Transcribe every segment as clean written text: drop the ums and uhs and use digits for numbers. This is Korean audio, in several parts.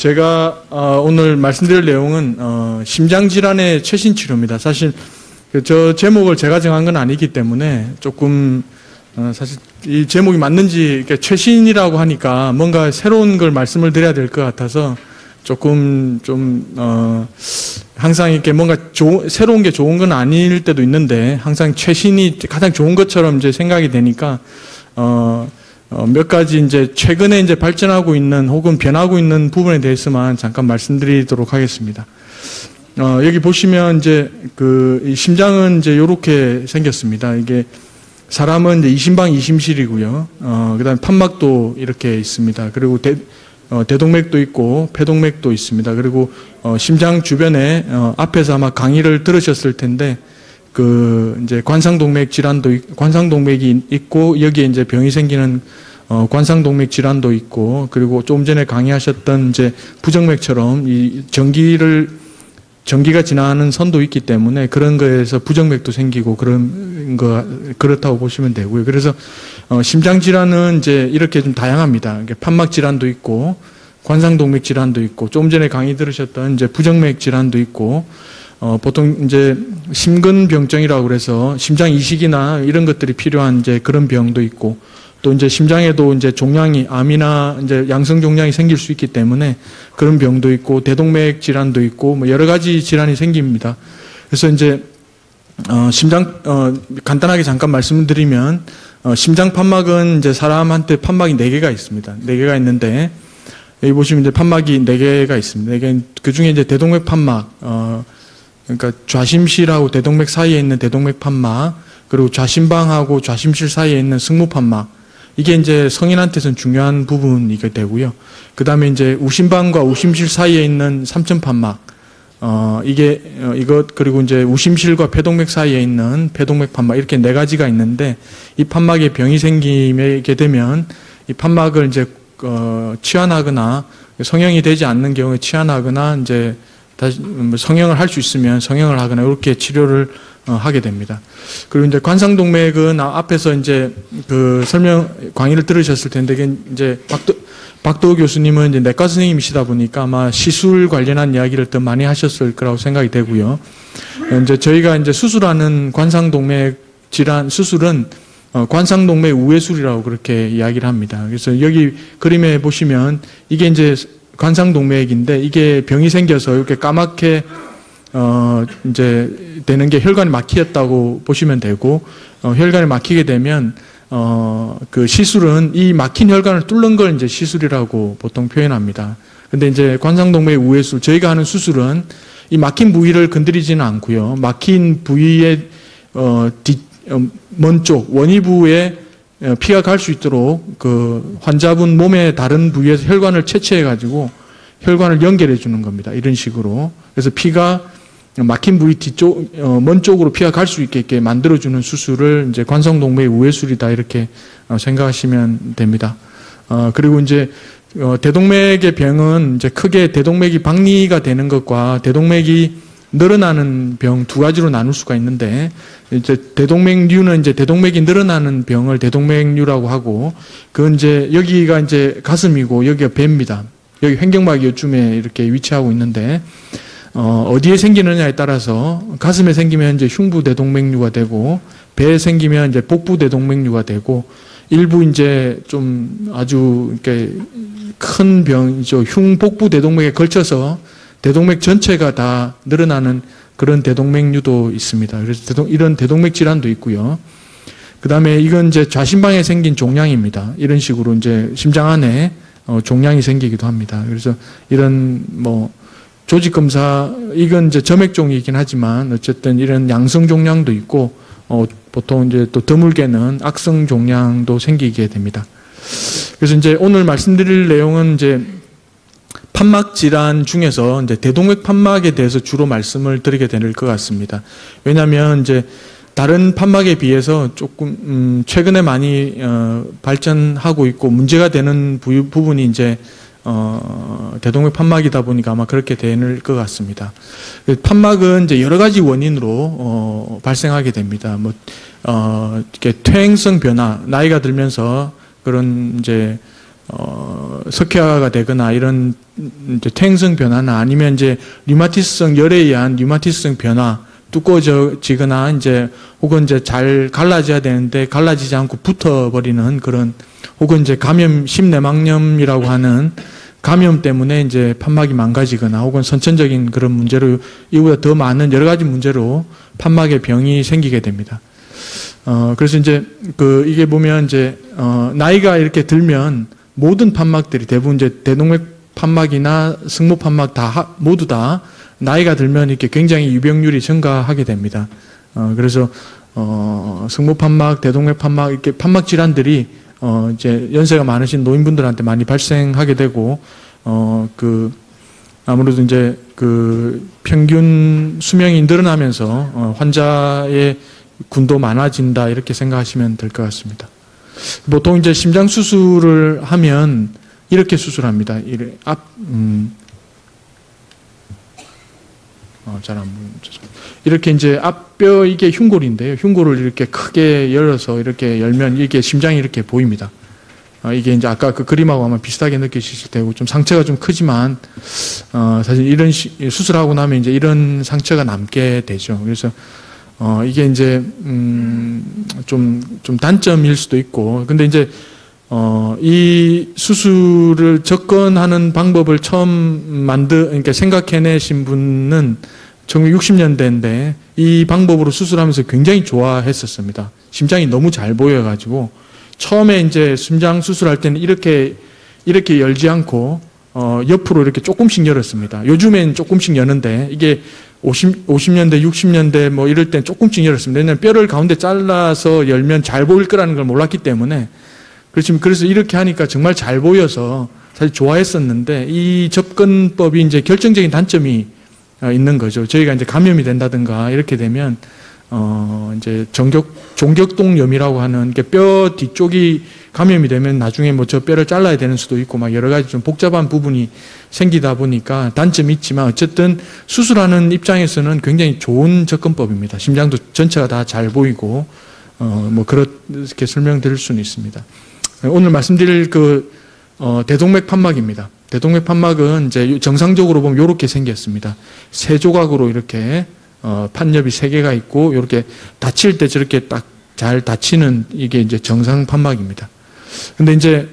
제가 오늘 말씀드릴 내용은 심장 질환의 최신 치료입니다. 사실 저 제목을 제가 정한 건 아니기 때문에 조금 사실 이 제목이 맞는지 최신이라고 하니까 뭔가 새로운 걸 말씀을 드려야 될 것 같아서 조금 좀 항상 이렇게 뭔가 새로운 게 좋은 건 아닐 때도 있는데 항상 최신이 가장 좋은 것처럼 이제 생각이 되니까 몇 가지 이제 최근에 이제 발전하고 있는 혹은 변하고 있는 부분에 대해서만 잠깐 말씀드리도록 하겠습니다. 여기 보시면 이제 이 심장은 이제 이렇게 생겼습니다. 이게 사람은 이제 이심방 이심실이고요. 그다음에 판막도 이렇게 있습니다. 그리고 대동맥도 있고 폐동맥도 있습니다. 그리고 심장 주변에 앞에서 아마 강의를 들으셨을 텐데 이제 관상동맥 질환도 관상동맥이 있고 여기에 이제 병이 생기는 관상동맥 질환도 있고 그리고 조금 전에 강의하셨던 이제 부정맥처럼 이 전기가 지나는 선도 있기 때문에 그런 거에서 부정맥도 생기고 그렇다고 보시면 되고요. 그래서 심장 질환은 이제 이렇게 좀 다양합니다. 판막 질환도 있고 관상동맥 질환도 있고 조금 전에 강의 들으셨던 이제 부정맥 질환도 있고 보통 이제 심근병증이라고 그래서 심장 이식이나 이런 것들이 필요한 이제 그런 병도 있고 또 이제 심장에도 이제 종양이 암이나 이제 양성 종양이 생길 수 있기 때문에 그런 병도 있고 대동맥 질환도 있고 뭐 여러 가지 질환이 생깁니다. 그래서 이제 심장 간단하게 잠깐 말씀을 드리면 심장 판막은 이제 사람한테 판막이 4개가 있습니다. 4개가 있는데 여기 보시면 이제 판막이 4개가 있습니다. 그 중에 이제 대동맥 판막 그러니까 좌심실하고 대동맥 사이에 있는 대동맥 판막 그리고 좌심방하고 좌심실 사이에 있는 승모 판막 이게 이제 성인한테서는 중요한 부분이 되고요. 그 다음에 이제 우심방과 우심실 사이에 있는 삼천판막, 그리고 이제 우심실과 폐동맥 사이에 있는 폐동맥 판막, 이렇게 4가지가 있는데, 이 판막에 병이 생기게 되면, 이 판막을 이제, 치환하거나, 성형이 되지 않는 경우에 치환하거나, 이제, 다시 성형을 할 수 있으면 성형을 하거나, 이렇게 치료를 하게 됩니다. 그리고 이제 관상동맥은 앞에서 이제 강의를 들으셨을 텐데, 이제 박도 교수님은 이제 내과 선생님이시다 보니까 아마 시술 관련한 이야기를 더 많이 하셨을 거라고 생각이 되고요. 이제 저희가 이제 수술하는 관상동맥 질환 수술은 관상동맥 우회술이라고 그렇게 이야기를 합니다. 그래서 여기 그림에 보시면 이게 이제 관상동맥인데 이게 병이 생겨서 이렇게 까맣게 이제 되는 게 혈관이 막히었다고 보시면 되고, 혈관이 막히게 되면, 그 시술은 이 막힌 혈관을 뚫는 걸 이제 시술이라고 보통 표현합니다. 근데 이제 관상동맥 우회술, 저희가 하는 수술은 이 막힌 부위를 건드리지는 않고요. 막힌 부위의, 먼 쪽, 원위부에 피가 갈 수 있도록 그 환자분 몸의 다른 부위에서 혈관을 채취해가지고 혈관을 연결해 주는 겁니다. 이런 식으로. 그래서 피가 막힌 부위 뒤쪽, 먼 쪽으로 피가 갈 수 있게 만들어주는 수술을 이제 관상동맥 우회술이다 이렇게 생각하시면 됩니다. 그리고 이제 대동맥의 병은 이제 크게 대동맥이 박리가 되는 것과 대동맥이 늘어나는 병 2가지로 나눌 수가 있는데 이제 대동맥류는 이제 대동맥이 늘어나는 병을 대동맥류라고 하고 그건 이제 여기가 이제 가슴이고 여기가 배입니다. 여기 횡격막이 요쯤에 이렇게 위치하고 있는데 어디에 생기느냐에 따라서 가슴에 생기면 이제 흉부대동맥류가 되고 배에 생기면 이제 복부대동맥류가 되고 일부 이제 좀 아주 이렇게 큰 병이죠. 흉복부대동맥에 걸쳐서 대동맥 전체가 다 늘어나는 그런 대동맥류도 있습니다. 그래서 이런 대동맥 질환도 있고요. 그 다음에 이건 이제 좌심방에 생긴 종양입니다. 이런 식으로 이제 심장 안에 종양이 생기기도 합니다. 그래서 이런 조직검사, 이건 이제 점액종이긴 하지만 어쨌든 이런 양성 종양도 있고, 보통 이제 또 드물게는 악성 종양도 생기게 됩니다. 그래서 이제 오늘 말씀드릴 내용은 이제 판막 질환 중에서 이제 대동맥 판막에 대해서 주로 말씀을 드리게 될 것 같습니다. 왜냐하면 이제 다른 판막에 비해서 조금, 최근에 많이, 발전하고 있고 문제가 되는 부분이 이제 대동맥 판막이다 보니까 아마 그렇게 될 것 같습니다. 판막은 이제 여러 가지 원인으로 발생하게 됩니다. 이렇게 퇴행성 변화, 나이가 들면서 그런 이제 석회화가 되거나 이런 이제 퇴행성 변화나 아니면 이제 류마티스성 열에 의한 류마티스성 변화, 두꺼워지거나 이제 혹은 이제 잘 갈라져야 되는데 갈라지지 않고 붙어버리는 그런, 혹은 이제 감염, 심내막염이라고 하는 감염 때문에 이제 판막이 망가지거나 혹은 선천적인 그런 문제로 이보다 더 많은 여러 가지 문제로 판막에 병이 생기게 됩니다. 그래서 이제 이게 보면 이제 나이가 이렇게 들면 모든 판막들이 대부분 이제 대동맥 판막이나 승모 판막 모두 다 나이가 들면 이렇게 굉장히 유병률이 증가하게 됩니다. 그래서 승모 판막, 대동맥 판막 이렇게 판막 질환들이 이제 연세가 많으신 노인분들한테 많이 발생하게 되고 아무래도 이제 평균 수명이 늘어나면서 환자의 군도 많아진다 이렇게 생각하시면 될 것 같습니다. 보통 이제 심장 수술을 하면 이렇게 수술합니다. 잘 안 보이죠. 이렇게 이제 앞뼈 이게 흉골인데요. 흉골을 이렇게 크게 열어서 이렇게 열면 이게 심장이 이렇게 보입니다. 이게 이제 아까 그 그림하고 아마 비슷하게 느끼실 테고 좀 상처가 좀 크지만 사실 이런 수술하고 나면 이제 이런 상처가 남게 되죠. 그래서 이게 이제 좀 단점일 수도 있고, 근데 이제 이 수술을 접근하는 방법을 처음 그러니까 생각해내신 분은 1960년대인데 이 방법으로 수술하면서 굉장히 좋아했었습니다. 심장이 너무 잘 보여가지고 처음에 이제 심장 수술할 때는 이렇게 열지 않고 옆으로 이렇게 조금씩 열었습니다. 요즘엔 조금씩 여는데 이게 50년대, 60년대 뭐 이럴 땐 조금씩 열었습니다. 왜냐하면 뼈를 가운데 잘라서 열면 잘 보일 거라는 걸 몰랐기 때문에. 그래서 이렇게 하니까 정말 잘 보여서 사실 좋아했었는데 이 접근법이 이제 결정적인 단점이 있는 거죠. 저희가 이제 감염이 된다든가 이렇게 되면 이제 종격동염이라고 하는 게 뼈 뒤쪽이 감염이 되면 나중에 뭐 저 뼈를 잘라야 되는 수도 있고 막 여러 가지 좀 복잡한 부분이 생기다 보니까 단점이 있지만 어쨌든 수술하는 입장에서는 굉장히 좋은 접근법입니다. 심장도 전체가 다 잘 보이고 뭐 그렇게 설명드릴 수는 있습니다. 오늘 말씀드릴 대동맥 판막입니다. 대동맥 판막은 이제 정상적으로 보면 이렇게 생겼습니다. 세 조각으로 이렇게 판엽이 세 개가 있고 이렇게 닫힐 때 저렇게 딱 잘 닫히는 이게 이제 정상 판막입니다. 근데 이제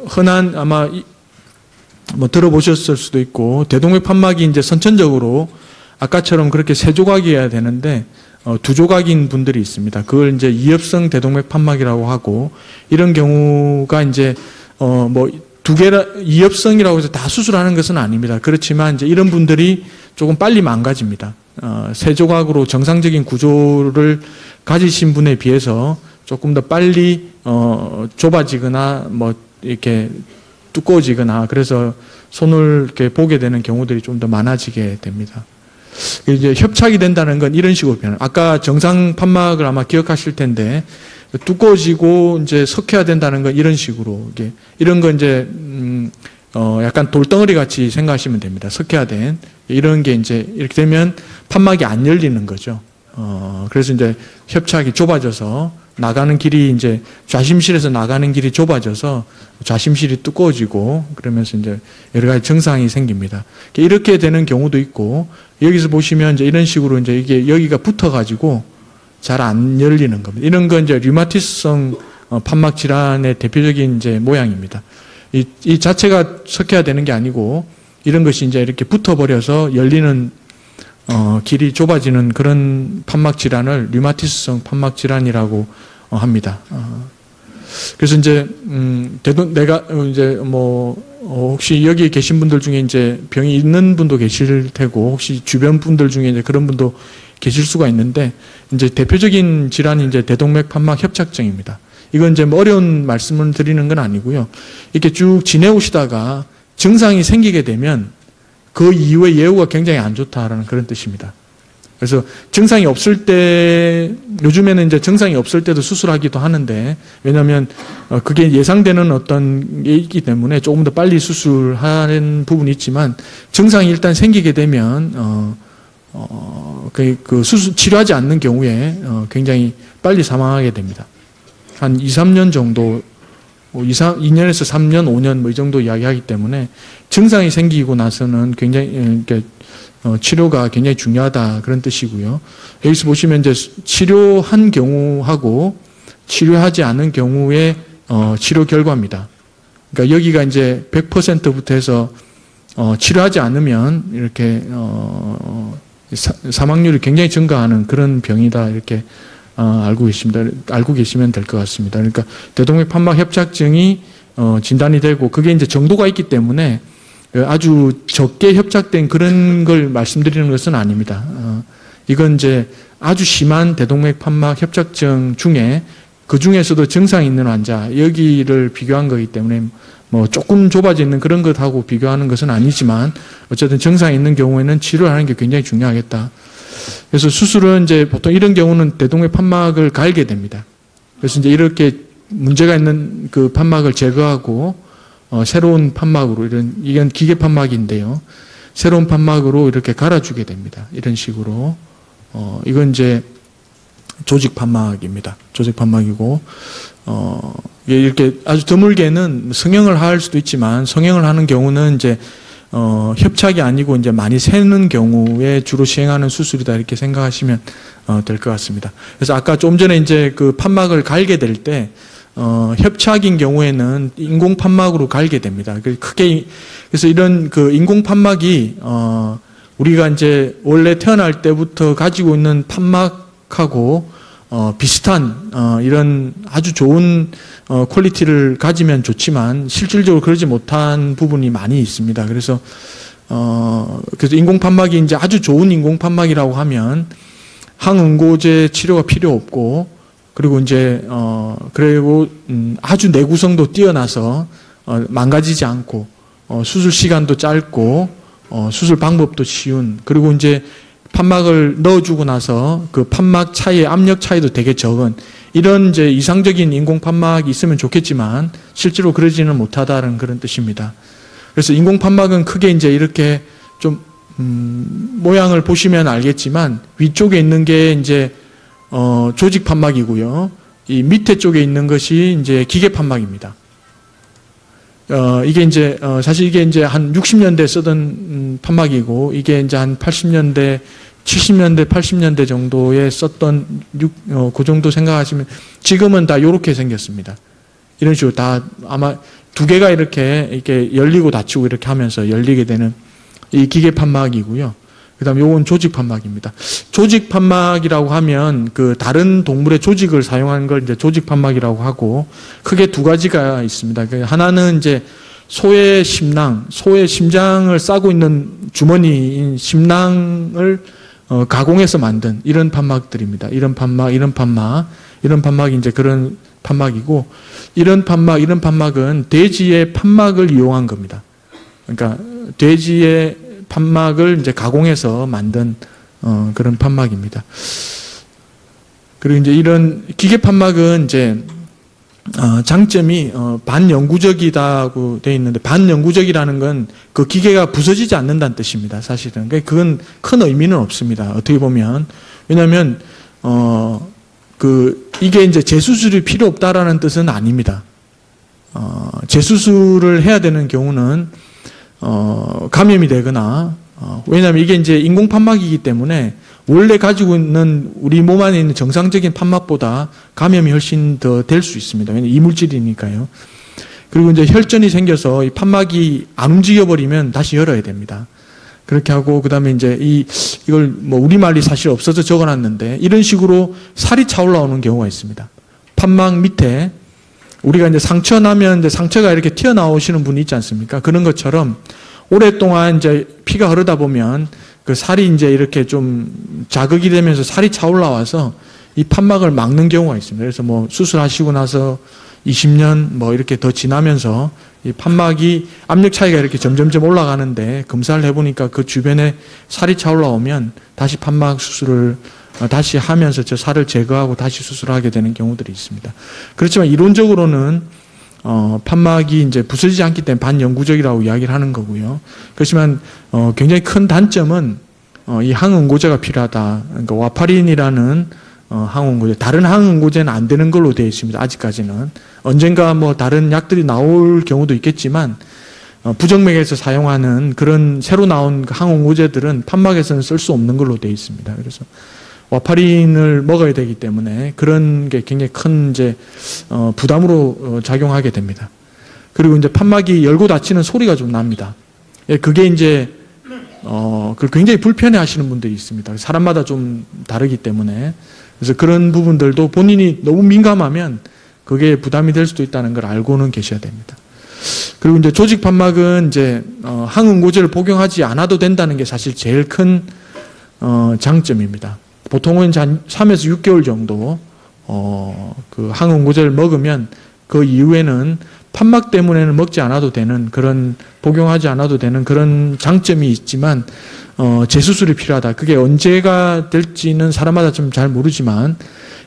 흔한 아마 뭐 들어보셨을 수도 있고 대동맥 판막이 이제 선천적으로 아까처럼 그렇게 세 조각이어야 되는데 두 조각인 분들이 있습니다. 그걸 이제 이엽성 대동맥 판막이라고 하고 이런 경우가 이제 뭐 두 개라 이엽성이라고 해서 다 수술하는 것은 아닙니다. 그렇지만 이제 이런 분들이 조금 빨리 망가집니다. 세 조각으로 정상적인 구조를 가지신 분에 비해서 조금 더 빨리 좁아지거나 뭐 이렇게 두꺼워지거나 그래서 손을 이렇게 보게 되는 경우들이 좀 더 많아지게 됩니다. 이제 협착이 된다는 건 이런 식으로 변해요. 아까 정상 판막을 아마 기억하실 텐데 두꺼워지고 이제 석회화 된다는 건 이런 식으로 이런 건 이제 약간 돌덩어리 같이 생각하시면 됩니다. 석회화된 이런 게 이제 이렇게 되면 판막이 안 열리는 거죠. 그래서 이제 협착이 좁아져서 나가는 길이 이제 좌심실에서 나가는 길이 좁아져서 좌심실이 두꺼워지고 그러면서 이제 여러 가지 증상이 생깁니다. 이렇게 되는 경우도 있고 여기서 보시면 이제 이런 식으로 이제 이게 여기가 붙어가지고 잘 안 열리는 겁니다. 이런 건 이제 류마티스성 판막 질환의 대표적인 이제 모양입니다. 이 자체가 석회화되는 게 아니고 이런 것이 이제 이렇게 붙어버려서 열리는 길이 좁아지는 그런 판막 질환을 류마티스성 판막 질환이라고 합니다. 그래서 이제 내가 이제 뭐 혹시 여기 계신 분들 중에 이제 병이 있는 분도 계실 테고 혹시 주변 분들 중에 이제 그런 분도 계실 수가 있는데 이제 대표적인 질환이 이제 대동맥 판막 협착증입니다. 이건 이제 뭐 어려운 말씀을 드리는 건 아니고요. 이렇게 쭉 지내오시다가 증상이 생기게 되면 그 이후에 예후가 굉장히 안 좋다라는 그런 뜻입니다. 그래서 증상이 없을 때 요즘에는 이제 증상이 없을 때도 수술하기도 하는데 왜냐하면 그게 예상되는 어떤 게 있기 때문에 조금 더 빨리 수술하는 부분이 있지만 증상이 일단 생기게 되면 그 수술 치료하지 않는 경우에 굉장히 빨리 사망하게 됩니다. 한 2, 3년 정도 2년에서 3년, 5년 뭐 이 정도 이야기하기 때문에 증상이 생기고 나서는 굉장히 치료가 굉장히 중요하다 그런 뜻이고요. 여기서 보시면 이제 치료한 경우하고 치료하지 않은 경우의 치료 결과입니다. 그러니까 여기가 이제 100%부터 해서 치료하지 않으면 이렇게 사망률이 굉장히 증가하는 그런 병이다 이렇게 알고 계시면 될 것 같습니다. 그러니까 대동맥 판막 협착증이 진단이 되고 그게 이제 정도가 있기 때문에 아주 적게 협착된 그런 걸 말씀드리는 것은 아닙니다. 이건 이제 아주 심한 대동맥 판막 협착증 중에 그 중에서도 증상이 있는 환자 여기를 비교한 거기 때문에 뭐 조금 좁아져 있는 그런 것하고 비교하는 것은 아니지만 어쨌든 증상이 있는 경우에는 치료를 하는 게 굉장히 중요하겠다. 그래서 수술은 이제 보통 이런 경우는 대동맥 판막을 갈게 됩니다. 그래서 이제 이렇게 문제가 있는 그 판막을 제거하고 새로운 판막으로 이건 기계 판막인데요. 새로운 판막으로 이렇게 갈아주게 됩니다. 이런 식으로 이건 이제 조직 판막입니다. 조직 판막이고 이렇게 아주 드물게는 성형을 할 수도 있지만 성형을 하는 경우는 이제 협착이 아니고 이제 많이 새는 경우에 주로 시행하는 수술이다 이렇게 생각하시면 될 것 같습니다. 그래서 아까 좀 전에 이제 그 판막을 갈게 될 때 협착인 경우에는 인공 판막으로 갈게 됩니다. 크게 그래서 이런 그 인공 판막이 우리가 이제 원래 태어날 때부터 가지고 있는 판막하고 비슷한 이런 아주 좋은 퀄리티를 가지면 좋지만 실질적으로 그러지 못한 부분이 많이 있습니다. 그래서 인공 판막이 이제 아주 좋은 인공 판막이라고 하면 항응고제 치료가 필요 없고 그리고 이제 그리고 아주 내구성도 뛰어나서 망가지지 않고 수술 시간도 짧고 수술 방법도 쉬운 그리고 이제 판막을 넣어주고 나서 그 판막 차이의 압력 차이도 되게 적은 이런 이제 이상적인 인공 판막이 있으면 좋겠지만 실제로 그러지는 못하다는 그런 뜻입니다. 그래서 인공 판막은 크게 이제 이렇게 좀 모양을 보시면 알겠지만 위쪽에 있는 게 이제 조직 판막이고요. 이 밑에 쪽에 있는 것이 이제 기계 판막입니다. 이게 이제 사실 이게 이제 한 60년대 쓰던 판막이고 이게 이제 한 80년대, 70년대, 80년대 정도에 썼던 그 정도 생각하시면 지금은 다 이렇게 생겼습니다. 이런 식으로 다 아마 두 개가 이렇게 열리고 닫히고 이렇게 하면서 열리게 되는 이 기계 판막이고요. 그다음에 요건 조직 판막입니다. 조직 판막이라고 하면 그 다른 동물의 조직을 사용한 걸 이제 조직 판막이라고 하고 크게 두 가지가 있습니다. 하나는 이제 소의 심낭, 소의 심장을 싸고 있는 주머니인 심낭을 가공해서 만든 이런 판막들입니다. 이런 판막이 이제 그런 판막이고 이런 판막은 돼지의 판막을 이용한 겁니다. 그러니까 돼지의 판막을 이제 가공해서 만든 그런 판막입니다. 그리고 이제 이런 기계 판막은 이제 장점이 반영구적이다고 되어 있는데 반영구적이라는 건 그 기계가 부서지지 않는다는 뜻입니다. 사실은 그건 큰 의미는 없습니다. 어떻게 보면 왜냐하면 이게 이제 재수술이 필요 없다라는 뜻은 아닙니다. 재수술을 해야 되는 경우는 감염이 되거나 왜냐하면 이게 이제 인공 판막이기 때문에 원래 가지고 있는 우리 몸 안에 있는 정상적인 판막보다 감염이 훨씬 더 될 수 있습니다. 왜냐하면 이물질이니까요. 그리고 이제 혈전이 생겨서 이 판막이 안 움직여 버리면 다시 열어야 됩니다. 그렇게 하고 그다음에 이제 이걸 뭐 우리말이 사실 없어서 적어놨는데 이런 식으로 살이 차 올라오는 경우가 있습니다. 판막 밑에 우리가 이제 상처 나면 이제 상처가 이렇게 튀어나오시는 분이 있지 않습니까? 그런 것처럼 오랫동안 이제 피가 흐르다 보면 그 살이 이제 이렇게 좀 자극이 되면서 살이 차 올라와서 이 판막을 막는 경우가 있습니다. 그래서 뭐 수술하시고 나서 20년 뭐 이렇게 더 지나면서 이 판막이 압력 차이가 이렇게 점점점 올라가는데 검사를 해보니까 그 주변에 살이 차 올라오면 다시 판막 수술을 다시 하면서 저 살을 제거하고 다시 수술하게 되는 경우들이 있습니다. 그렇지만 이론적으로는 판막이 이제 부서지지 않기 때문에 반영구적이라고 이야기를 하는 거고요. 그렇지만 굉장히 큰 단점은 이 항응고제가 필요하다. 그러니까 와파린이라는 항응고제, 다른 항응고제는 안 되는 걸로 되어 있습니다. 아직까지는. 언젠가 뭐 다른 약들이 나올 경우도 있겠지만 부정맥에서 사용하는 그런 새로 나온 항응고제들은 판막에서는 쓸 수 없는 걸로 되어 있습니다. 그래서 와파린을 먹어야 되기 때문에 그런 게 굉장히 큰 이제 부담으로 작용하게 됩니다. 그리고 이제 판막이 열고 닫히는 소리가 좀 납니다. 그게 이제 그걸 굉장히 불편해하시는 분들이 있습니다. 사람마다 좀 다르기 때문에. 그래서 그런 부분들도 본인이 너무 민감하면 그게 부담이 될 수도 있다는 걸 알고는 계셔야 됩니다. 그리고 이제 조직 판막은 이제 항응고제를 복용하지 않아도 된다는 게 사실 제일 큰 장점입니다. 보통은 한 3에서 6개월 정도 그 항응고제를 먹으면 그 이후에는 판막 때문에는 먹지 않아도 되는 그런 복용하지 않아도 되는 그런 장점이 있지만 재수술이 필요하다. 그게 언제가 될지는 사람마다 좀 잘 모르지만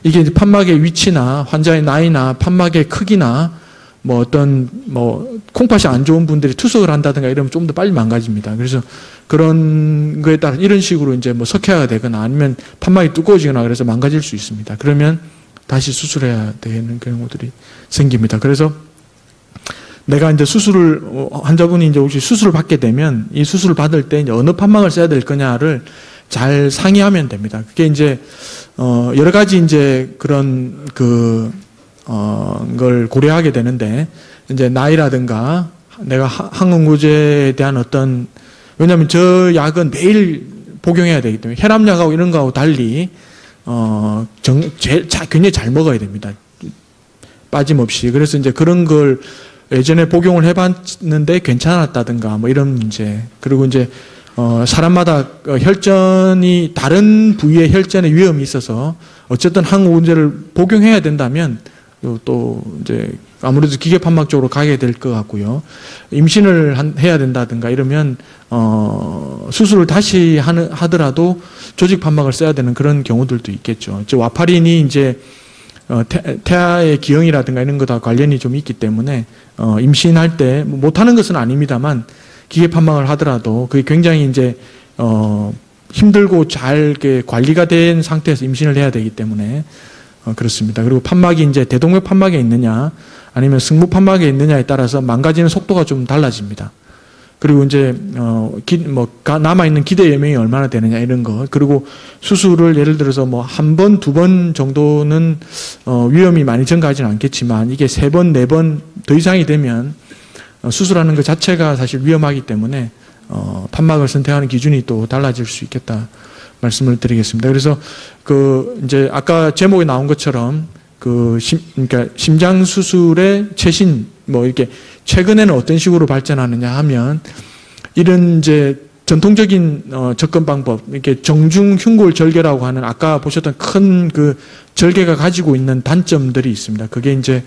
이게 이제 판막의 위치나 환자의 나이나 판막의 크기나 뭐 어떤 뭐 콩팥이 안 좋은 분들이 투석을 한다든가 이러면 좀 더 빨리 망가집니다. 그래서 그런 거에 따라 이런 식으로 이제 뭐 석회화가 되거나 아니면 판막이 두꺼워지거나 그래서 망가질 수 있습니다. 그러면 다시 수술해야 되는 경우들이 생깁니다. 그래서 내가 이제 환자분이 이제 혹시 수술을 받게 되면 이 수술을 받을 때 이제 어느 판막을 써야 될 거냐를 잘 상의하면 됩니다. 그게 이제 여러 가지 이제 그런 걸 고려하게 되는데 이제 나이라든가 내가 항응고제에 대한 왜냐하면 저 약은 매일 복용해야 되기 때문에 혈압약하고 이런 거하고 달리 굉장히 잘 먹어야 됩니다. 빠짐없이. 그래서 이제 그런 걸 예전에 복용을 해봤는데 괜찮았다든가 뭐 이런 문제. 그리고 이제 사람마다 다른 부위의 혈전에 위험이 있어서 어쨌든 항응고제를 복용해야 된다면 또 이제 아무래도 기계판막 쪽으로 가게 될 것 같고요. 임신을 해야 된다든가 이러면 수술을 다시 하더라도 조직판막을 써야 되는 그런 경우들도 있겠죠. 와파린이 이제 태아의 기형이라든가 이런 거다 관련이 좀 있기 때문에 임신할 때 못하는 것은 아닙니다만 기계판막을 하더라도 그게 굉장히 이제 힘들고 잘 관리가 된 상태에서 임신을 해야 되기 때문에 그렇습니다. 그리고 판막이 이제 대동맥 판막에 있느냐 아니면 승모 판막에 있느냐에 따라서 망가지는 속도가 좀 달라집니다. 그리고 이제 남아 있는 기대 예명이 얼마나 되느냐 이런 거. 그리고 수술을 예를 들어서 뭐 한 번, 두 번 정도는 위험이 많이 증가하지는 않겠지만 이게 3번, 4번 더 이상이 되면 수술하는 것 자체가 사실 위험하기 때문에 판막을 선택하는 기준이 또 달라질 수 있겠다 말씀을 드리겠습니다. 그래서 이제 아까 제목에 나온 것처럼 그러니까 심장 수술의 최신 이렇게 최근에는 어떤 식으로 발전하느냐 하면 이런 이제 전통적인 접근 방법, 이렇게 정중 흉골 절개라고 하는 아까 보셨던 큰 그 절개가 가지고 있는 단점들이 있습니다. 그게 이제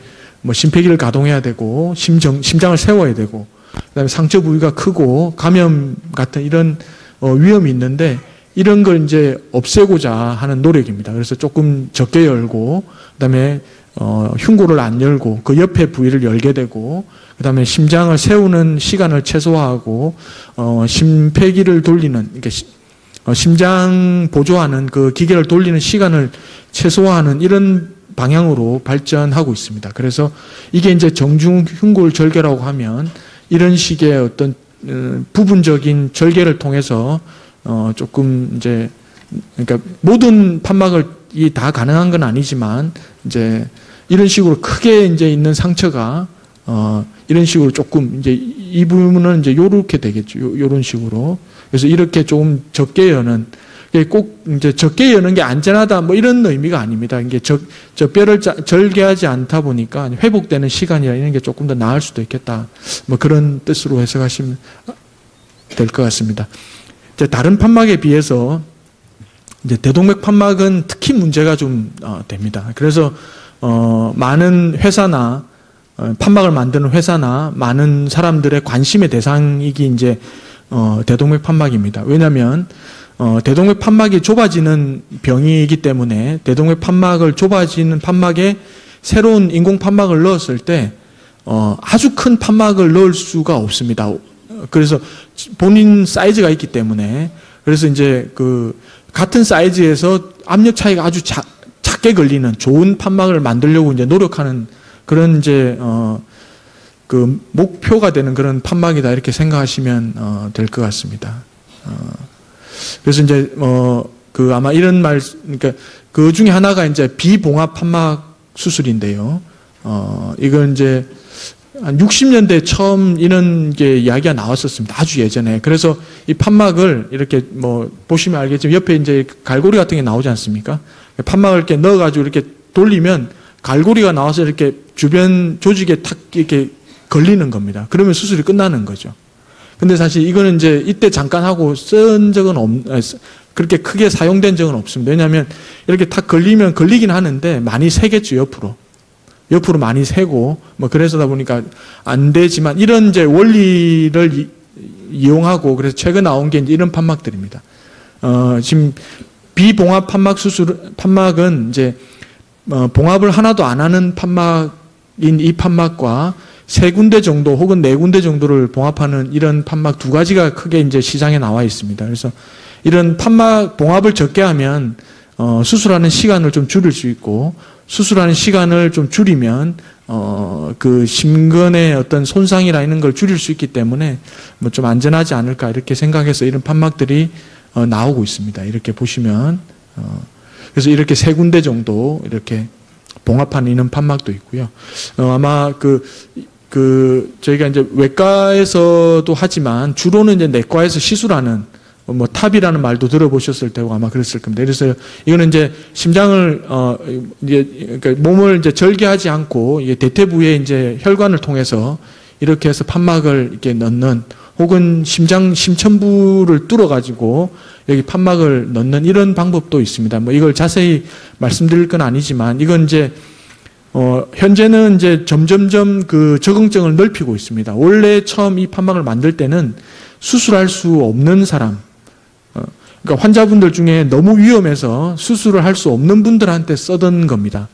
심폐기를 가동해야 되고 심장을 세워야 되고 그다음에 상처 부위가 크고 감염 같은 이런 위험이 있는데 이런 걸 이제 없애고자 하는 노력입니다. 그래서 조금 적게 열고 그다음에 흉골을 안 열고 그 옆에 부위를 열게 되고 그다음에 심장을 세우는 시간을 최소화하고 심폐기를 돌리는 이렇게 심장 보조하는 그 기계를 돌리는 시간을 최소화하는 이런 방향으로 발전하고 있습니다. 그래서 이게 이제 정중 흉골 절개라고 하면 이런 식의 어떤 부분적인 절개를 통해서 조금 이제 그러니까 모든 판막을 다 가능한 건 아니지만 이제 이런 식으로 크게 이제 있는 상처가 이런 식으로 조금 이제 이 부분은 이제 요렇게 되겠죠. 요런 식으로. 그래서 이렇게 조금 적게 여는 꼭 이제 적게 여는 게 안전하다 뭐 이런 의미가 아닙니다. 이게 저 뼈를 절개하지 않다 보니까 회복되는 시간이나 이런 게 조금 더 나을 수도 있겠다. 뭐 그런 뜻으로 해석하시면 될 것 같습니다. 이제 다른 판막에 비해서 이제 대동맥 판막은 특히 문제가 좀 됩니다. 그래서 많은 회사나 판막을 만드는 회사나 많은 사람들의 관심의 대상이기 이제 대동맥 판막입니다. 왜냐하면 대동맥 판막이 좁아지는 병이기 때문에 대동맥 판막을 좁아지는 판막에 새로운 인공 판막을 넣었을 때 아주 큰 판막을 넣을 수가 없습니다. 그래서 본인 사이즈가 있기 때문에 그래서 이제 같은 사이즈에서 압력 차이가 아주 작게 걸리는 좋은 판막을 만들려고 이제 노력하는 그런 이제 그 목표가 되는 그런 판막이다 이렇게 생각하시면 될 것 같습니다. 그래서 이제 그 아마 이런 그러니까 그 중에 하나가 이제 비봉합 판막 수술인데요. 이건 이제 한 60년대 처음 이런 게 이야기가 나왔었습니다. 아주 예전에. 그래서 이 판막을 이렇게 뭐 보시면 알겠지만 옆에 이제 갈고리 같은 게 나오지 않습니까? 판막을 이렇게 넣어가지고 이렇게 돌리면 갈고리가 나와서 이렇게 주변 조직에 탁 이렇게 걸리는 겁니다. 그러면 수술이 끝나는 거죠. 근데 사실 이거는 이제 이때 잠깐 하고 쓴 적은 그렇게 크게 사용된 적은 없습니다. 왜냐하면 이렇게 탁 걸리면 걸리긴 하는데 많이 새겠죠, 옆으로 많이 새고 뭐 그래서다 보니까 안 되지만 이런 이제 원리를 이용하고 그래서 최근 나온 게 이제 이런 판막들입니다. 지금 비봉합 판막은 이제 봉합을 하나도 안 하는 판막인 이 판막과 3군데 정도 혹은 4군데 정도를 봉합하는 이런 판막 2가지가 크게 이제 시장에 나와 있습니다. 그래서 이런 판막 봉합을 적게 하면 수술하는 시간을 좀 줄일 수 있고 수술하는 시간을 좀 줄이면 그 심근의 어떤 손상이나 이런 걸 줄일 수 있기 때문에 뭐 좀 안전하지 않을까 이렇게 생각해서 이런 판막들이 나오고 있습니다. 이렇게 보시면 그래서 이렇게 3군데 정도 이렇게 봉합하는 이런 판막도 있고요. 아마 저희가 이제 외과에서도 하지만 주로는 이제 내과에서 시술하는 뭐 탑이라는 말도 들어보셨을 테고 아마 그랬을 겁니다. 그래서 이거는 이제 심장을 이제 그러니까 몸을 이제 절개하지 않고 이게 대퇴 부위에 이제 혈관을 통해서 이렇게 해서 판막을 이렇게 넣는 혹은 심천부를 뚫어 가지고 여기 판막을 넣는 이런 방법도 있습니다. 뭐 이걸 자세히 말씀드릴 건 아니지만 이건 이제 현재는 이제 점점점 그 적응증을 넓히고 있습니다. 원래 처음 이 판막을 만들 때는 수술할 수 없는 사람, 그러니까 환자분들 중에 너무 위험해서 수술을 할 수 없는 분들한테 쓰던 겁니다.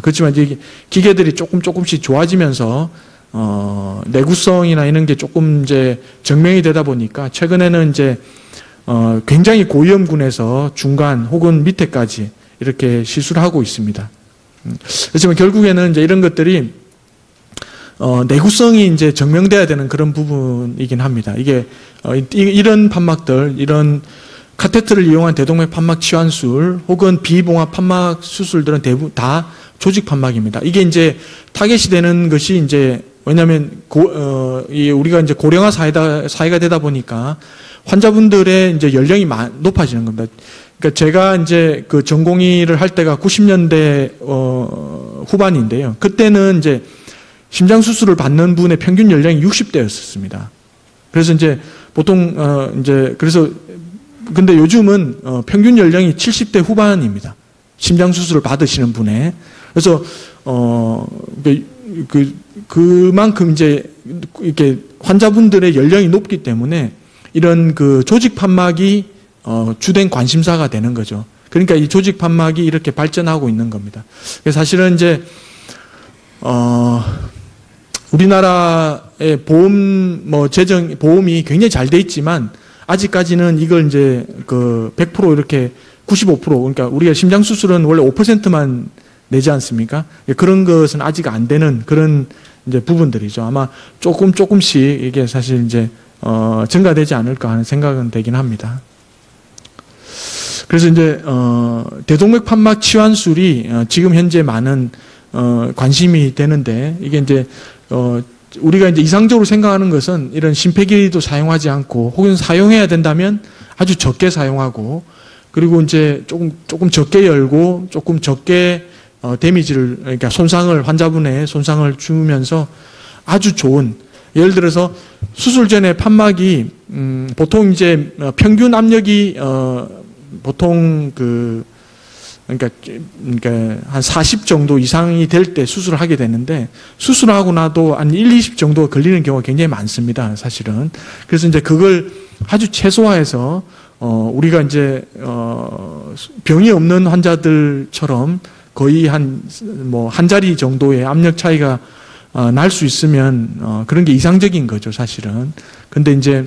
그렇지만 이제 기계들이 조금씩 좋아지면서 내구성이나 이런 게 조금 이제 증명이 되다 보니까 최근에는 이제 굉장히 고위험군에서 중간 혹은 밑에까지 이렇게 시술하고 있습니다. 그렇지만 결국에는 이제 이런 것들이 내구성이 이제 증명돼야 되는 그런 부분이긴 합니다. 이게 이런 판막들, 이런 카테트를 이용한 대동맥 판막 치환술 혹은 비봉합 판막 수술들은 대부분 다 조직 판막입니다. 이게 이제 타겟이 되는 것이 이제 왜냐하면 우리가 이제 고령화 사회가 되다 보니까 환자분들의 이제 연령이 높아지는 겁니다. 그러니까 제가 이제 그 전공의를 할 때가 90년대 후반인데요. 그때는 이제 심장 수술을 받는 분의 평균 연령이 60대였습니다. 그래서 이제 보통 이제 그래서 근데 요즘은 평균 연령이 70대 후반입니다. 심장 수술을 받으시는 분의. 그래서 그만큼 이제 이렇게 환자분들의 연령이 높기 때문에 이런 그 조직 판막이 주된 관심사가 되는 거죠. 그러니까 이 조직 판막이 이렇게 발전하고 있는 겁니다. 사실은 이제 우리나라의 보험이 굉장히 잘 돼 있지만 아직까지는 이걸 이제 그 100% 이렇게 95% 그러니까 우리가 심장 수술은 원래 5%만 내지 않습니까? 그런 것은 아직 안 되는 그런 이제 부분들이죠. 아마 조금씩 이게 사실 이제 증가되지 않을까 하는 생각은 되긴 합니다. 그래서 이제 대동맥 판막 치환술이 지금 현재 많은 관심이 되는데 이게 이제 우리가 이제 이상적으로 생각하는 것은 이런 심폐기도 사용하지 않고 혹은 사용해야 된다면 아주 적게 사용하고 그리고 이제 조금 적게 열고 조금 적게 데미지를 그러니까 환자분의 손상을 주면서 아주 좋은 예를 들어서 수술 전에 판막이 보통 이제 평균 압력이 보통 그러니까 한 40 정도 이상이 될 때 수술을 하게 되는데 수술하고 나도 한 20 정도가 걸리는 경우가 굉장히 많습니다. 사실은. 그래서 이제 그걸 아주 최소화해서 우리가 이제 병이 없는 환자들처럼 거의 한 자리 정도의 압력 차이가 날 수 있으면 그런 게 이상적인 거죠, 사실은. 근데 이제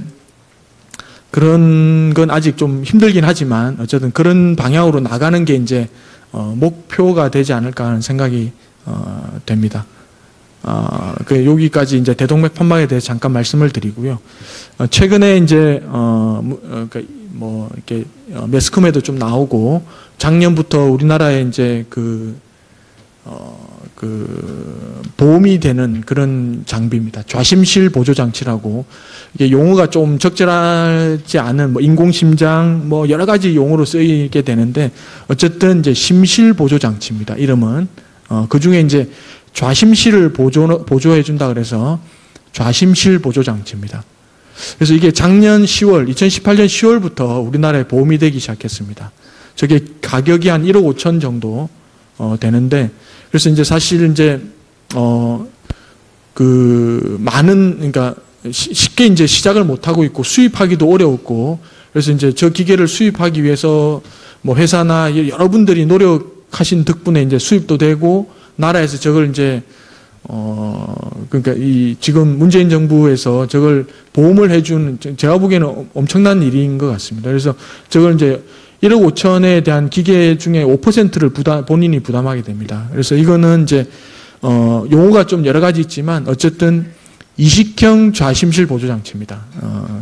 그런 건 아직 좀 힘들긴 하지만 어쨌든 그런 방향으로 나가는 게 이제 목표가 되지 않을까 하는 생각이 됩니다. 여기까지 이제 대동맥 판막에 대해서 잠깐 말씀을 드리고요. 최근에 이제 이렇게 매스컴에도 좀 나오고 작년부터 우리나라에 이제 보험이 되는 그런 장비입니다. 좌심실 보조 장치라고, 이게 용어가 좀 적절하지 않은 인공심장 여러 가지 용어로 쓰이게 되는데, 어쨌든 이제 심실 보조 장치입니다. 이름은 그 중에 이제 좌심실을 보조해 준다 그래서 좌심실 보조 장치입니다. 그래서 이게 작년 10월, 2018년 10월부터 우리나라에 보험이 되기 시작했습니다. 저게 가격이 한 1억 5천 정도 되는데, 그래서 이제 사실 이제 그러니까 쉽게 이제 시작을 못 하고 있고 수입하기도 어려웠고, 그래서 이제 저 기계를 수입하기 위해서 회사나 여러분들이 노력하신 덕분에 이제 수입도 되고, 나라에서 저걸 이제 그러니까 지금 문재인 정부에서 저걸 보험을 해준, 제가 보기에는 엄청난 일인 것 같습니다. 그래서 저걸 이제 1억 5천에 대한 기계 중에 5%를 본인이 부담하게 됩니다. 그래서 이거는 이제 용어가 좀 여러 가지 있지만 어쨌든 이식형 좌심실 보조 장치입니다.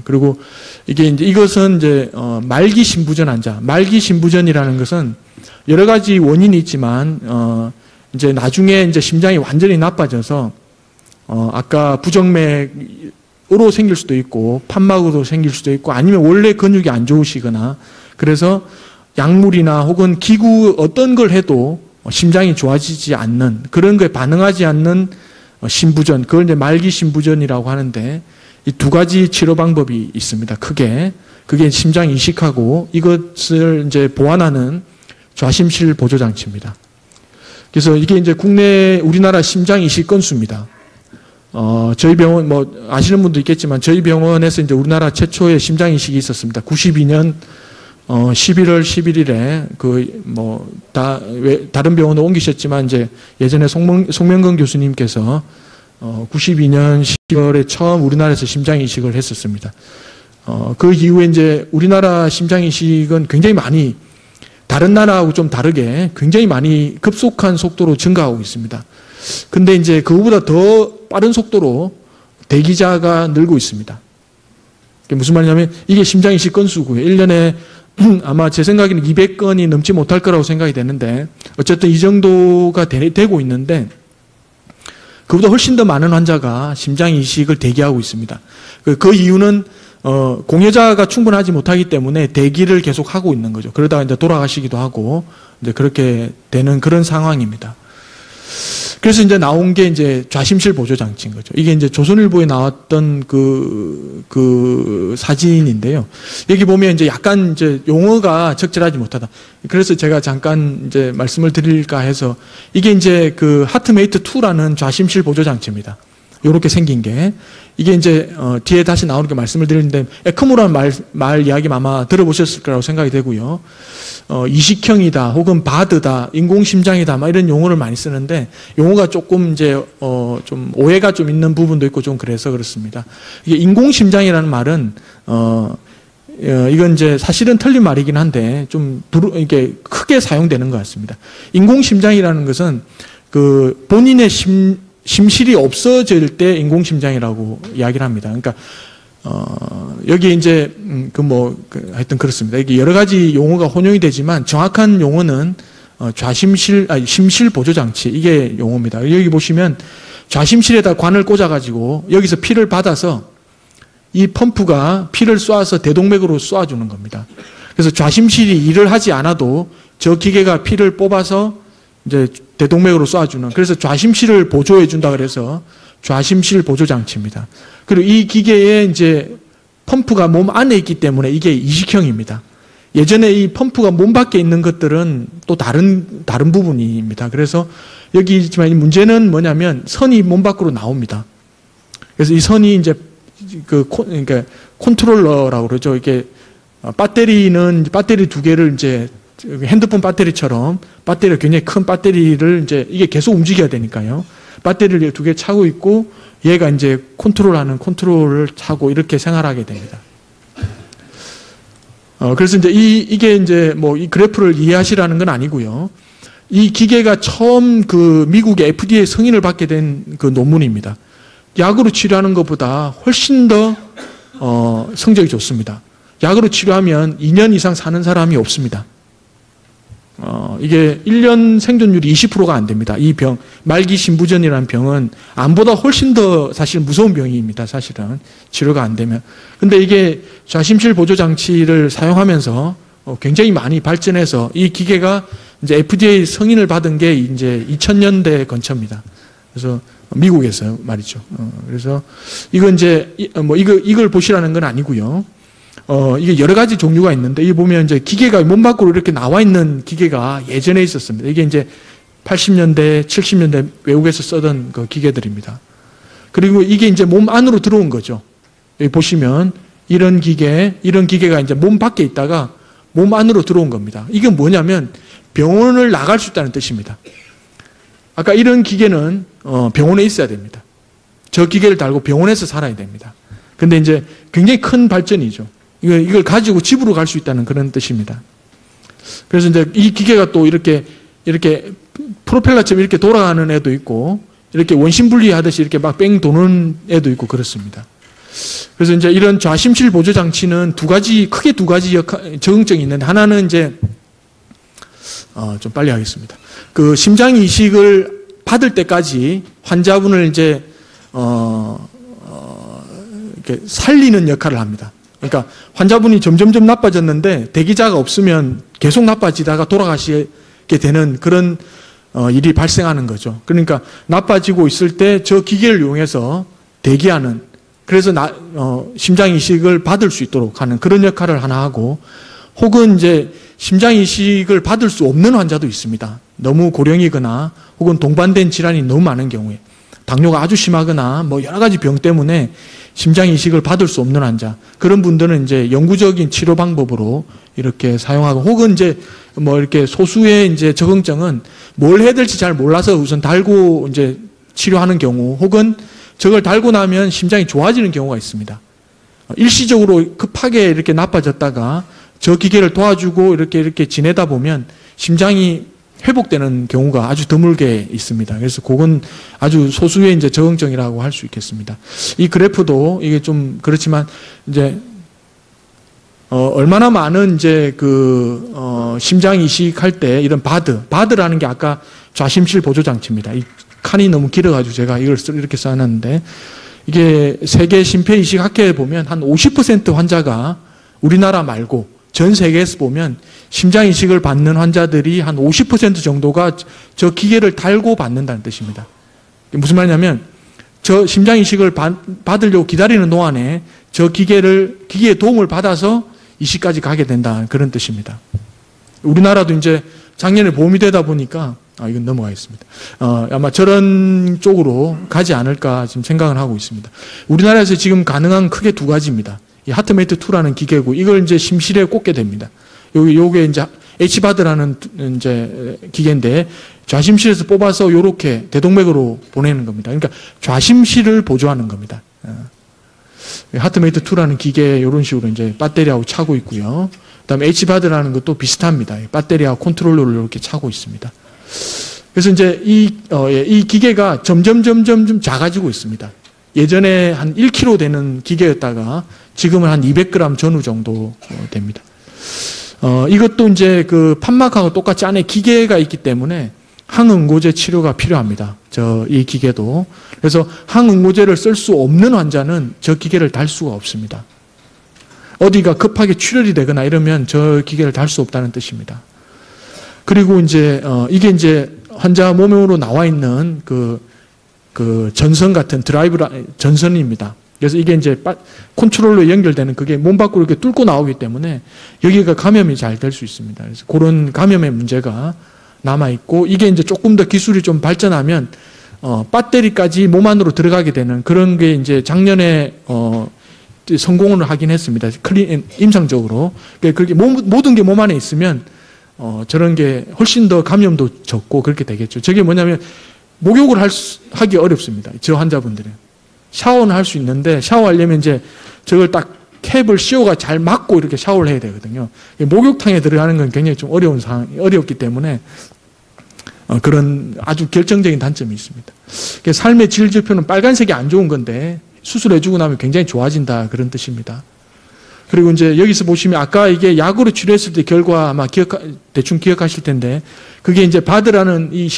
그리고 이것은 이제 말기 심부전 환자, 말기 심부전이라는 것은 여러 가지 원인이 있지만 이제 나중에 이제 심장이 완전히 나빠져서 아까 부정맥으로 생길 수도 있고 판막으로 생길 수도 있고, 아니면 원래 근육이 안 좋으시거나, 그래서 약물이나 혹은 기구 어떤 걸 해도 심장이 좋아지지 않는, 그런 거에 반응하지 않는 심부전, 그걸 이제 말기 심부전이라고 하는데, 이 두 가지 치료 방법이 있습니다. 크게. 그게 심장 이식하고 이것을 이제 보완하는 좌심실 보조 장치입니다. 그래서 이게 이제 우리나라 심장 이식 건수입니다. 저희 병원, 아시는 분도 있겠지만 저희 병원에서 이제 우리나라 최초의 심장 이식이 있었습니다. 92년 11월 11일에 다른 병원으로 옮기셨지만 이제 예전에 송명근 교수님께서 92년 10월에 처음 우리나라에서 심장 이식을 했었습니다. 그 이후에 이제 우리나라 심장 이식은 굉장히 많이, 다른 나라하고 좀 다르게 굉장히 많이 급속한 속도로 증가하고 있습니다. 근데 이제 그거보다 더 빠른 속도로 대기자가 늘고 있습니다. 그게 무슨 말이냐면 이게 심장 이식 건수고요. 1년에 아마 제 생각에는 200건이 넘지 못할 거라고 생각이 되는데, 어쨌든 이 정도가 되고 있는데, 그보다 훨씬 더 많은 환자가 심장 이식을 대기하고 있습니다. 그 이유는 공여자가 충분하지 못하기 때문에 대기를 계속 하고 있는 거죠. 그러다가 이제 돌아가시기도 하고, 이제 그렇게 되는 그런 상황입니다. 그래서 이제 나온 게 이제 좌심실 보조 장치인 거죠. 이게 이제 조선일보에 나왔던 그 사진인데요. 여기 보면 이제 약간 이제 용어가 적절하지 못하다. 그래서 제가 잠깐 이제 말씀을 드릴까 해서, 이게 이제 그 하트메이트 2라는 좌심실 보조 장치입니다. 요렇게 생긴 게, 이게 이제 뒤에 다시 나오는 게 말씀을 드리는데, 에크모라는 말 이야기 아마 들어보셨을 거라고 생각이 되고요. 이식형이다, 혹은 바드다, 인공심장이다, 이런 용어를 많이 쓰는데, 용어가 조금 이제 좀 오해가 좀 있는 부분도 있고 좀 그래서 그렇습니다. 이게 인공심장이라는 말은 이건 이제 사실은 틀린 말이긴 한데 좀 이게 크게 사용되는 것 같습니다. 인공심장이라는 것은 그 본인의 심실이 없어질 때 인공심장이라고 이야기를 합니다. 그러니까 여기 이제 하여튼 그렇습니다. 이게 여러 가지 용어가 혼용이 되지만 정확한 용어는 심실 보조 장치, 이게 용어입니다. 여기 보시면 좌심실에다 관을 꽂아가지고 여기서 피를 받아서 이 펌프가 피를 쏴서 대동맥으로 쏴주는 겁니다. 그래서 좌심실이 일을 하지 않아도 저 기계가 피를 뽑아서 이제 대동맥으로 쏴주는, 그래서 좌심실을 보조해 준다 그래서 좌심실 보조 장치입니다. 그리고 이 기계에 이제 펌프가 몸 안에 있기 때문에 이게 이식형입니다. 예전에 이 펌프가 몸 밖에 있는 것들은 또 다른 부분입니다. 그래서 여기 있지만 문제는 뭐냐면 선이 몸 밖으로 나옵니다. 그래서 이 선이 이제 그러니까 컨트롤러라고 그러죠. 이게 배터리 두 개를 이제 핸드폰 배터리처럼 배터리가 굉장히 큰 배터리를 이제 이게 계속 움직여야 되니까요. 배터리를 두 개 차고 있고 얘가 이제 컨트롤하는 컨트롤을 차고 이렇게 생활하게 됩니다. 그래서 이제 이게 이제 이 그래프를 이해하시라는 건 아니고요. 이 기계가 처음 그 미국의 FDA 승인을 받게 된 그 논문입니다. 약으로 치료하는 것보다 훨씬 더 성적이 좋습니다. 약으로 치료하면 2년 이상 사는 사람이 없습니다. 이게 1년 생존율이 20%가 안 됩니다. 이 병, 말기 신부전이라는 병은 암보다 훨씬 더 사실 무서운 병입니다. 사실은 치료가 안 되면. 근데 이게 좌심실 보조 장치를 사용하면서 굉장히 많이 발전해서 이 기계가 이제 FDA 승인을 받은 게 이제 2000년대 근처입니다. 그래서 미국에서 말이죠. 그래서 이건 이제 이걸 보시라는 건 아니고요. 이게 여러 가지 종류가 있는데, 이 보면 이제 기계가 몸 밖으로 이렇게 나와 있는 기계가 예전에 있었습니다. 이게 이제 80년대, 70년대 외국에서 쓰던 그 기계들입니다. 그리고 이게 이제 몸 안으로 들어온 거죠. 여기 보시면 이런 기계가 이제 몸 밖에 있다가 몸 안으로 들어온 겁니다. 이게 뭐냐면 병원을 나갈 수 있다는 뜻입니다. 아까 이런 기계는 병원에 있어야 됩니다. 저 기계를 달고 병원에서 살아야 됩니다. 근데 이제 굉장히 큰 발전이죠. 이걸 가지고 집으로 갈 수 있다는 그런 뜻입니다. 그래서 이제 이 기계가 또 이렇게 프로펠러처럼 이렇게 돌아가는 애도 있고, 이렇게 원심 분리하듯이 이렇게 막 뺑 도는 애도 있고 그렇습니다. 그래서 이제 이런 좌심실 보조 장치는 크게 두 가지 적응증이 있는데, 하나는 이제 좀 빨리 하겠습니다. 그 심장 이식을 받을 때까지 환자분을 이제 이렇게 살리는 역할을 합니다. 그러니까 환자분이 점점점 나빠졌는데 대기자가 없으면 계속 나빠지다가 돌아가시게 되는 그런 일이 발생하는 거죠. 그러니까 나빠지고 있을 때 저 기계를 이용해서 대기하는, 그래서 심장 이식을 받을 수 있도록 하는 그런 역할을 하나 하고, 혹은 이제 심장 이식을 받을 수 없는 환자도 있습니다. 너무 고령이거나 혹은 동반된 질환이 너무 많은 경우에, 당뇨가 아주 심하거나 뭐 여러 가지 병 때문에 심장 이식을 받을 수 없는 환자, 그런 분들은 이제 영구적인 치료 방법으로 이렇게 사용하고, 혹은 이제 뭐 이렇게 소수의 이제 적응증은 뭘 해야 될지 잘 몰라서 우선 달고 이제 치료하는 경우, 혹은 저걸 달고 나면 심장이 좋아지는 경우가 있습니다. 일시적으로 급하게 이렇게 나빠졌다가 저 기계를 도와주고 이렇게 지내다 보면 심장이 회복되는 경우가 아주 드물게 있습니다. 그래서 그건 아주 소수의 이제 적응증이라고 할 수 있겠습니다. 이 그래프도 이게 좀 그렇지만 이제 얼마나 많은 이제 심장 이식할 때 이런 바드라는 게 아까 좌심실 보조 장치입니다. 이 칸이 너무 길어가지고 제가 이걸 이렇게 써놨는데, 이게 세계 심폐 이식 학회에 보면 한 50% 환자가 우리나라 말고 전 세계에서 보면 심장 이식을 받는 환자들이 한 50% 정도가 저 기계를 달고 받는다는 뜻입니다. 무슨 말이냐면 저 심장 이식을 받으려고 기다리는 동안에 저 기계의 도움을 받아서 이식까지 가게 된다, 그런 뜻입니다. 우리나라도 이제 작년에 보험이 되다 보니까 이건 넘어가겠습니다. 아마 저런 쪽으로 가지 않을까 지금 생각을 하고 있습니다. 우리나라에서 지금 가능한 크게 두 가지입니다. 이 하트메이트2라는 기계고, 이걸 이제 심실에 꽂게 됩니다. 요게 이제 H바드라는 이제 기계인데, 좌심실에서 뽑아서 요렇게 대동맥으로 보내는 겁니다. 그러니까 좌심실을 보조하는 겁니다. 하트메이트2라는 기계 이런 식으로 이제 배터리하고 차고 있고요. 그다음에 H바드라는 것도 비슷합니다. 배터리하고 컨트롤러를 이렇게 차고 있습니다. 그래서 이제 이 기계가 점점 작아지고 있습니다. 예전에 한 1kg 되는 기계였다가 지금은 한 200g 전후 정도 됩니다. 이것도 이제 그 판막하고 똑같이 안에 기계가 있기 때문에 항응고제 치료가 필요합니다. 이 기계도. 그래서 항응고제를 쓸 수 없는 환자는 저 기계를 달 수가 없습니다. 어디가 급하게 출혈이 되거나 이러면 저 기계를 달 수 없다는 뜻입니다. 그리고 이제 이게 이제 환자 몸으로 나와 있는 그 전선 같은 전선입니다. 그래서 이게 이제 컨트롤러에 연결되는 그게 몸 밖으로 이렇게 뚫고 나오기 때문에 여기가 감염이 잘 될 수 있습니다. 그래서 그런 감염의 문제가 남아있고, 이게 이제 조금 더 기술이 좀 발전하면, 배터리까지 몸 안으로 들어가게 되는 그런 게 이제 작년에, 성공을 하긴 했습니다. 임상적으로. 그렇게 모든 게 몸 안에 있으면, 저런 게 훨씬 더 감염도 적고 그렇게 되겠죠. 저게 뭐냐면, 목욕을 하기 어렵습니다. 저 환자분들은. 샤워는 할 수 있는데, 샤워하려면 이제 저걸 딱 캡을 씌워가 잘 막고 이렇게 샤워를 해야 되거든요. 목욕탕에 들어가는 건 굉장히 좀 어렵기 때문에 그런 아주 결정적인 단점이 있습니다. 삶의 질 지표는 빨간색이 안 좋은 건데 수술해주고 나면 굉장히 좋아진다 그런 뜻입니다. 그리고 이제 여기서 보시면 아까 이게 약으로 치료했을 때 결과 아마 대충 기억하실 텐데 그게 이제 바드라는 이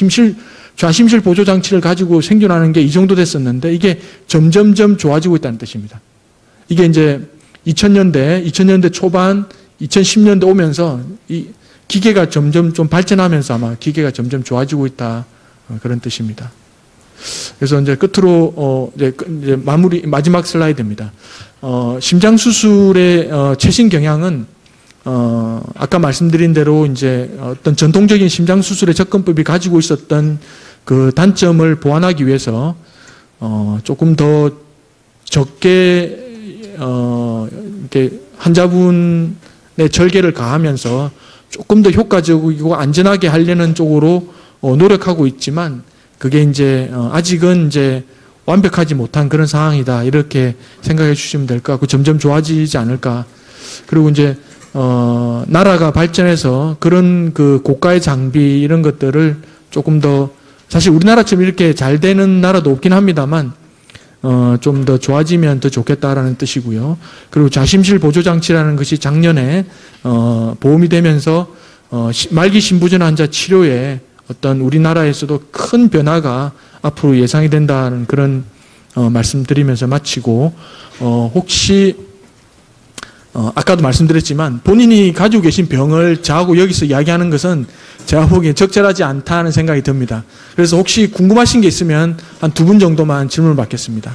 좌심실 보조 장치를 가지고 생존하는 게 이 정도 됐었는데 이게 점점점 좋아지고 있다는 뜻입니다. 이게 이제 2000년대 초반, 2010년대 오면서 이 기계가 점점 좀 발전하면서 아마 기계가 점점 좋아지고 있다 그런 뜻입니다. 그래서 이제 끝으로 이제 마지막 슬라이드입니다. 심장 수술의 최신 경향은 아까 말씀드린 대로 이제 어떤 전통적인 심장 수술의 접근법이 가지고 있었던 그 단점을 보완하기 위해서 조금 더 적게 이렇게 환자분의 절개를 가하면서 조금 더 효과적이고 안전하게 하려는 쪽으로 노력하고 있지만 그게 이제 아직은 이제 완벽하지 못한 그런 상황이다 이렇게 생각해 주시면 될 것 같고 점점 좋아지지 않을까. 그리고 이제 나라가 발전해서 그런 그 고가의 장비 이런 것들을 조금 더 사실 우리나라처럼 이렇게 잘 되는 나라도 없긴 합니다만 좀 더 좋아지면 더 좋겠다라는 뜻이고요. 그리고 좌심실 보조 장치라는 것이 작년에 보험이 되면서 말기 신부전 환자 치료에 어떤 우리나라에서도 큰 변화가 앞으로 예상이 된다는 그런 말씀드리면서 마치고 혹시 아까도 말씀드렸지만 본인이 가지고 계신 병을 저하고 여기서 이야기하는 것은 제가 보기엔 적절하지 않다는 생각이 듭니다. 그래서 혹시 궁금하신 게 있으면 한 2분 정도만 질문을 받겠습니다.